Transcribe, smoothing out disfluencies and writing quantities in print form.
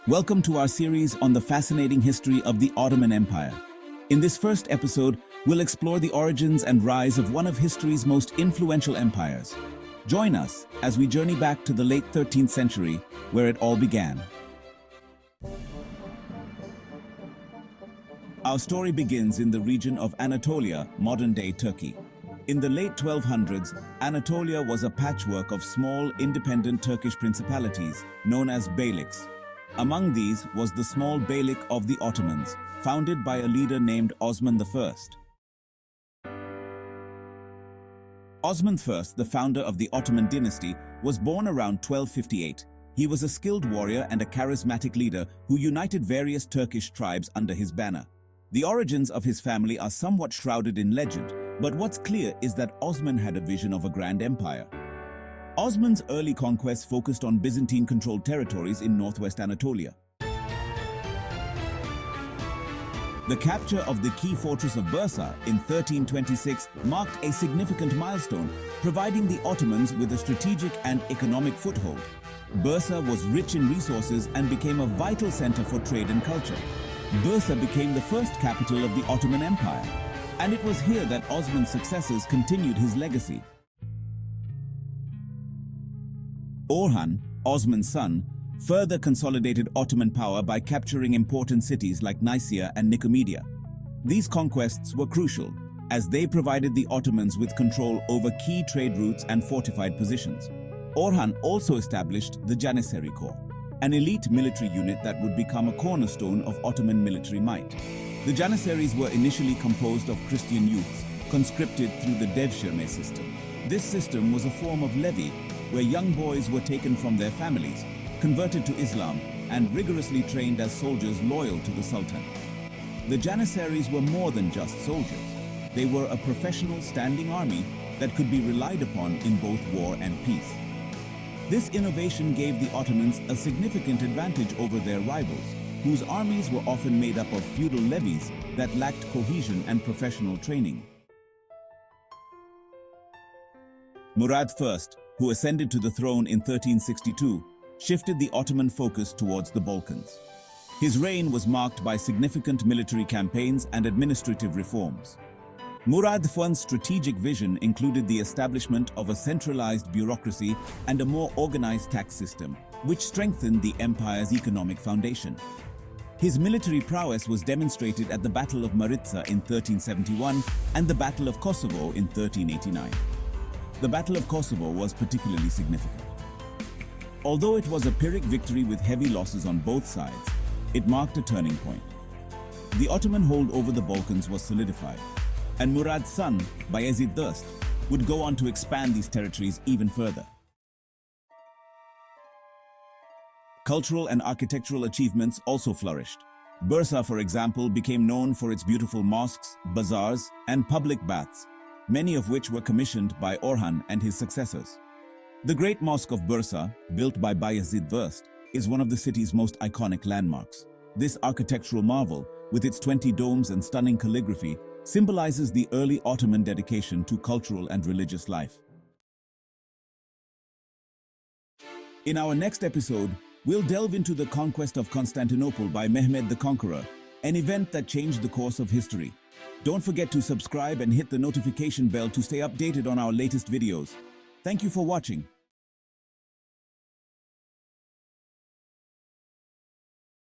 Welcome to our series on the fascinating history of the Ottoman Empire. In this first episode, we'll explore the origins and rise of one of history's most influential empires. Join us as we journey back to the late 13th century, where it all began. Our story begins in the region of Anatolia, modern-day Turkey. In the late 1200s, Anatolia was a patchwork of small, independent Turkish principalities, known as beyliks. Among these was the small beylik of the Ottomans, founded by a leader named Osman I. Osman I, the founder of the Ottoman dynasty, was born around 1258. He was a skilled warrior and a charismatic leader who united various Turkish tribes under his banner. The origins of his family are somewhat shrouded in legend, but what's clear is that Osman had a vision of a grand empire. Osman's early conquests focused on Byzantine-controlled territories in northwest Anatolia. The capture of the key fortress of Bursa in 1326 marked a significant milestone, providing the Ottomans with a strategic and economic foothold. Bursa was rich in resources and became a vital center for trade and culture. Bursa became the first capital of the Ottoman Empire, and it was here that Osman's successors continued his legacy. Orhan, Osman's son, further consolidated Ottoman power by capturing important cities like Nicaea and Nicomedia. These conquests were crucial, as they provided the Ottomans with control over key trade routes and fortified positions. Orhan also established the Janissary Corps, an elite military unit that would become a cornerstone of Ottoman military might. The Janissaries were initially composed of Christian youths, conscripted through the Devshirme system. This system was a form of levy, where young boys were taken from their families, converted to Islam, and rigorously trained as soldiers loyal to the Sultan. The Janissaries were more than just soldiers. They were a professional standing army that could be relied upon in both war and peace. This innovation gave the Ottomans a significant advantage over their rivals, whose armies were often made up of feudal levies that lacked cohesion and professional training. Murad I, who ascended to the throne in 1362, shifted the Ottoman focus towards the Balkans. His reign was marked by significant military campaigns and administrative reforms. Murad I's strategic vision included the establishment of a centralized bureaucracy and a more organized tax system, which strengthened the empire's economic foundation. His military prowess was demonstrated at the Battle of Maritsa in 1371 and the Battle of Kosovo in 1389. The Battle of Kosovo was particularly significant. Although it was a Pyrrhic victory with heavy losses on both sides, it marked a turning point. The Ottoman hold over the Balkans was solidified, and Murad's son, Bayezid I, would go on to expand these territories even further. Cultural and architectural achievements also flourished. Bursa, for example, became known for its beautiful mosques, bazaars, and public baths, many of which were commissioned by Orhan and his successors. The Great Mosque of Bursa, built by Bayezid I, is one of the city's most iconic landmarks. This architectural marvel, with its 20 domes and stunning calligraphy, symbolizes the early Ottoman dedication to cultural and religious life. In our next episode, we'll delve into the conquest of Constantinople by Mehmed the Conqueror, an event that changed the course of history. Don't forget to subscribe and hit the notification bell to stay updated on our latest videos. Thank you for watching.